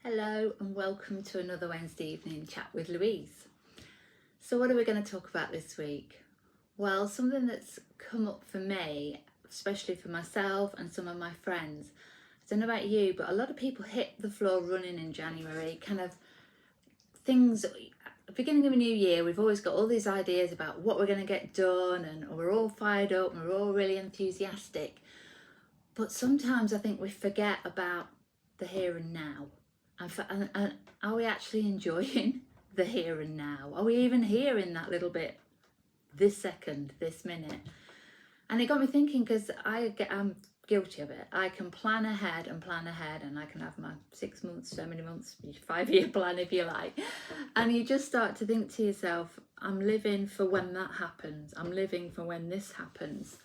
Hello and welcome to another Wednesday evening chat with Louise. So what are we going to talk about this week? Well, something that's come up for me, especially for myself and some of my friends. I don't know about you, but a lot of people hit the floor running in January, kind of things, at the beginning of a new year, we've always got all these ideas about what we're going to get done and we're all fired up and we're all really enthusiastic. But sometimes I think we forget about the here and now. And are we actually enjoying the here and now? Are we even here in that little bit, this second, this minute? And it got me thinking, because I'm guilty of it. I can plan ahead, and I can have my 6 months, so many months, 5-year plan if you like. And you just start to think to yourself, I'm living for when that happens. I'm living for when this happens.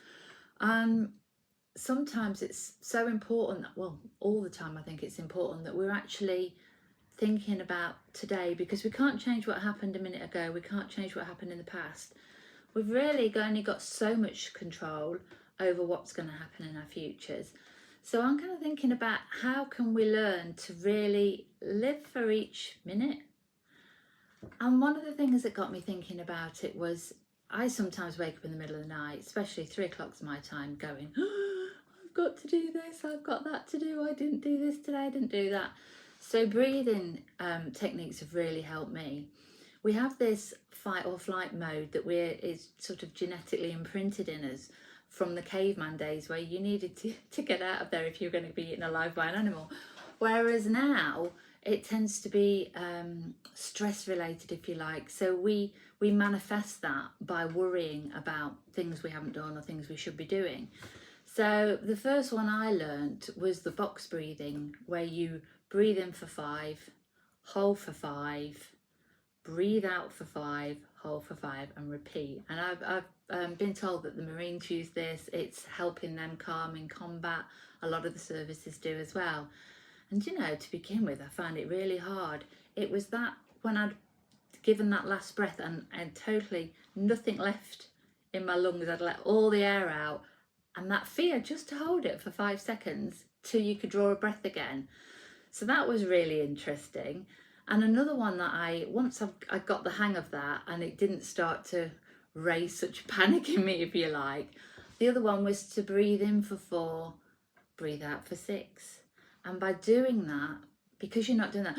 Sometimes it's so important that, well, all the time I think it's important that we're actually thinking about today, because we can't change what happened a minute ago. We can't change what happened in the past. We've really only got so much control over what's going to happen in our futures. So I'm kind of thinking about how can we learn to really live for each minute. And one of the things that got me thinking about it was, I sometimes wake up in the middle of the night, especially 3 o'clock's my time, going, I've got to do this, I've got that to do, I didn't do this today, I didn't do that. So breathing techniques have really helped me. We have this fight or flight mode that is sort of genetically imprinted in us from the caveman days, where you needed to get out of there if you're going to be eaten alive by an animal. Whereas now it tends to be stress related, if you like. So we manifest that by worrying about things we haven't done or things we should be doing. So the first one I learned was the box breathing, where you breathe in for 5, hold for 5, breathe out for 5, hold for 5, and repeat. And I've been told that the Marines use this. It's helping them calm in combat. A lot of the services do as well. And you know, to begin with, I found it really hard. It was that when I'd given that last breath and totally nothing left in my lungs, I'd let all the air out, and that fear just to hold it for 5 seconds till you could draw a breath again. So that was really interesting. And another one that once I got the hang of that and it didn't start to raise such panic in me, if you like, the other one was to breathe in for 4, breathe out for 6. And by doing that, because you're not doing that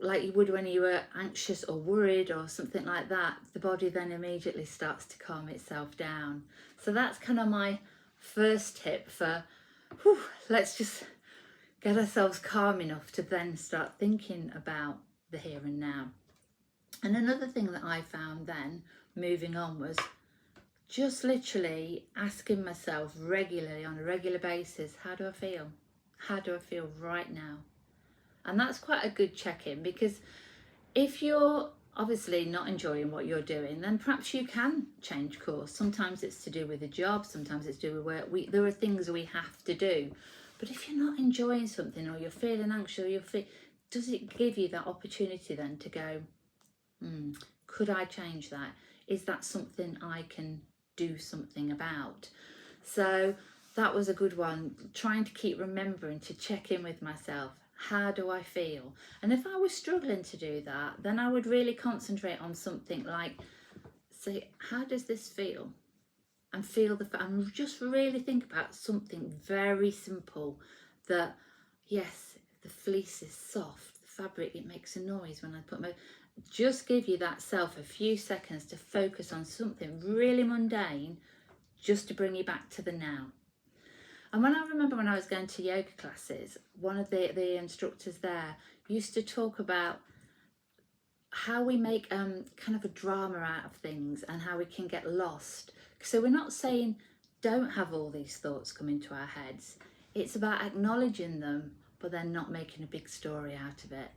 like you would when you were anxious or worried or something like that, the body then immediately starts to calm itself down. So that's kind of my first tip for, let's just get ourselves calm enough to then start thinking about the here and now. And another thing that I found then, moving on, was just literally asking myself regularly, on a regular basis, how do I feel? How do I feel right now? And that's quite a good check-in, because if you're obviously not enjoying what you're doing, then perhaps you can change course. Sometimes it's to do with a job, sometimes it's to do with work. There are things we have to do. But if you're not enjoying something, or you're feeling anxious, or does it give you that opportunity then to go, could I change that? Is that something I can do something about? So that was a good one, trying to keep remembering to check in with myself. How do I feel? And if I was struggling to do that, then I would really concentrate on something like, say, how does this feel? And and just really think about something very simple, that, yes, the fleece is soft, the fabric, it makes a noise when I put just give you that self a few seconds to focus on something really mundane, just to bring you back to the now. And when I was going to yoga classes, one of the instructors there used to talk about how we make kind of a drama out of things and how we can get lost. So we're not saying don't have all these thoughts come into our heads. It's about acknowledging them, but then not making a big story out of it.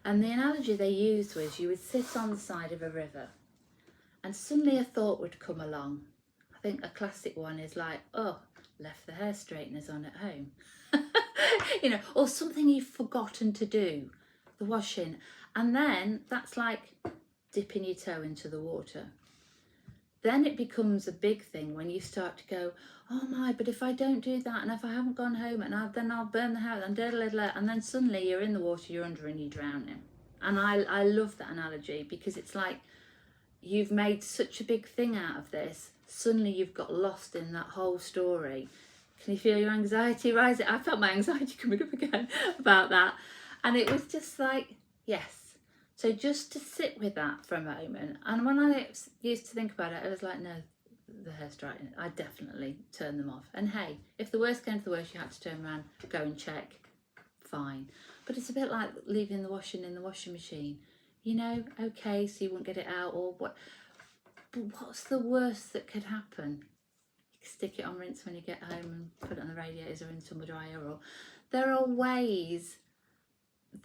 And the analogy they used was, you would sit on the side of a river and suddenly a thought would come along. I think a classic one is like, oh, left the hair straighteners on at home. Or something you've forgotten to do, the washing. And then that's like dipping your toe into the water. then it becomes a big thing when you start to go, oh my, but if I don't do that, and if I haven't gone home, and then I'll burn the house, and and then suddenly you're in the water, you're under, and you're drowning. And I love that analogy, because it's like you've made such a big thing out of this, suddenly you've got lost in that whole story. Can you feel your anxiety rising? I felt my anxiety coming up again about that. And it was just like, yes. So just to sit with that for a moment. And when I used to think about it, I was like, no, the hair's dry. I definitely turn them off. And hey, if the worst came to the worst, you had to turn around, go and check, fine. But it's a bit like leaving the washing in the washing machine. You know, okay, so you won't get it out, or what. But what's the worst that could happen? You can stick it on rinse when you get home and put it on the radiators or in tumble dryer. Or there are ways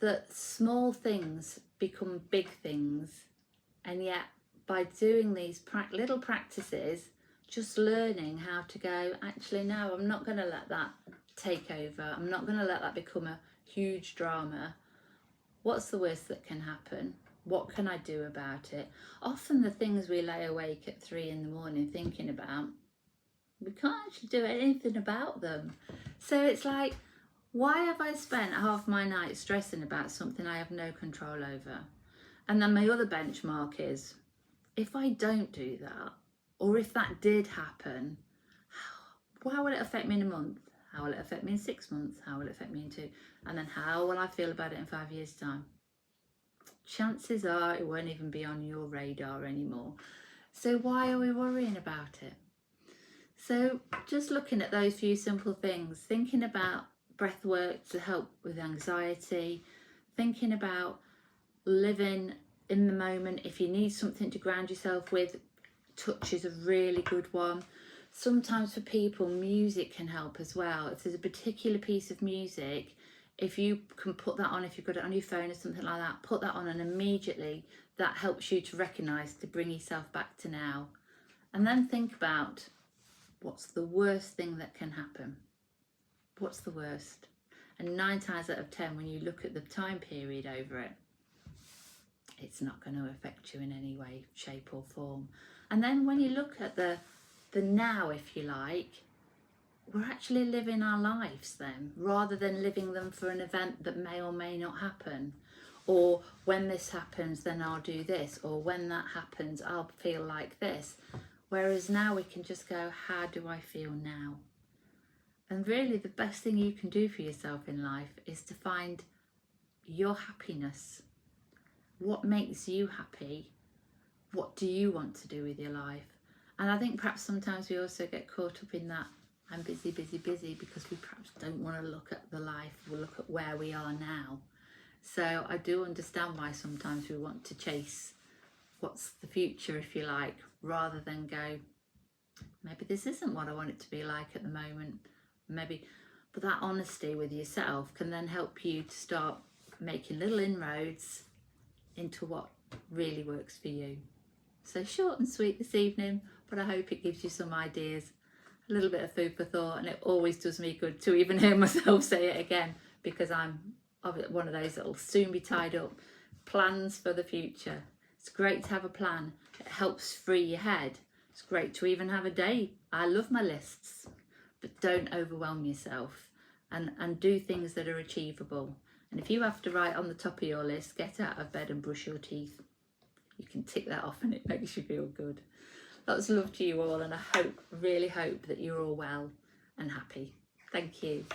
that small things become big things, and yet by doing these little practices, just learning how to go, actually no, I'm not going to let that take over, I'm not going to let that become a huge drama. What's the worst that can happen? What can I do about it? Often the things we lay awake at 3 a.m. thinking about, we can't actually do anything about them. So it's like, why have I spent half my night stressing about something I have no control over? And then my other benchmark is, if I don't do that, or if that did happen, how will it affect me in a month? How will it affect me in 6 months? How will it affect me in 2? And then how will I feel about it in 5 years' time? Chances are it won't even be on your radar anymore. So why are we worrying about it? So just looking at those few simple things, thinking about breath work to help with anxiety, thinking about living in the moment. If you need something to ground yourself with, touch is a really good one. Sometimes for people, music can help as well. If there's a particular piece of music, if you can put that on, if you've got it on your phone or something like that, put that on, and immediately that helps you to recognise, to bring yourself back to now. And then think about, what's the worst thing that can happen? What's the worst? And 9 times out of 10, when you look at the time period over it, it's not going to affect you in any way, shape or form. And then when you look at the now, if you like, we're actually living our lives then, rather than living them for an event that may or may not happen. Or when this happens, then I'll do this. Or when that happens, I'll feel like this. Whereas now we can just go, how do I feel now? And really the best thing you can do for yourself in life is to find your happiness. What makes you happy? What do you want to do with your life? And I think perhaps sometimes we also get caught up in that, I'm busy, busy, busy, because we perhaps don't want to look at the life, we'll look at where we are now. So I do understand why sometimes we want to chase what's the future, if you like, rather than go, maybe this isn't what I want it to be like at the moment. Maybe, but that honesty with yourself can then help you to start making little inroads into what really works for you. So short and sweet this evening, but I hope it gives you some ideas, a little bit of food for thought, and it always does me good to even hear myself say it again, because I'm one of those that will soon be tied up. Plans for the future. It's great to have a plan. It helps free your head. It's great to even have a day. I love my lists, but don't overwhelm yourself, and do things that are achievable. And if you have to write on the top of your list, get out of bed and brush your teeth. You can tick that off and it makes you feel good. Lots of love to you all, and I really hope that you're all well and happy. Thank you.